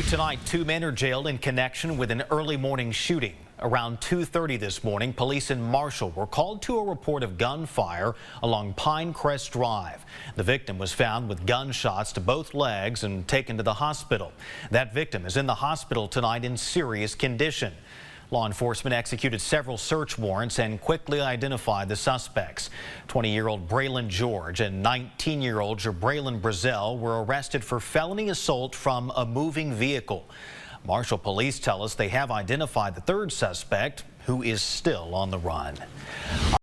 Tonight, 2 men are jailed in connection with an early morning shooting. Around 2:30 this morning, police in Marshall were called to a report of gunfire along Pinecrest Drive. The victim was found with gunshots to both legs and taken to the hospital. That victim is in the hospital tonight in serious condition. Law enforcement executed several search warrants and quickly identified the suspects. 20-year-old Braylon George and 19-year-old Jabraylon Brazel were arrested for felony assault from a moving vehicle. Marshall police tell us they have identified the third suspect, who is still on the run.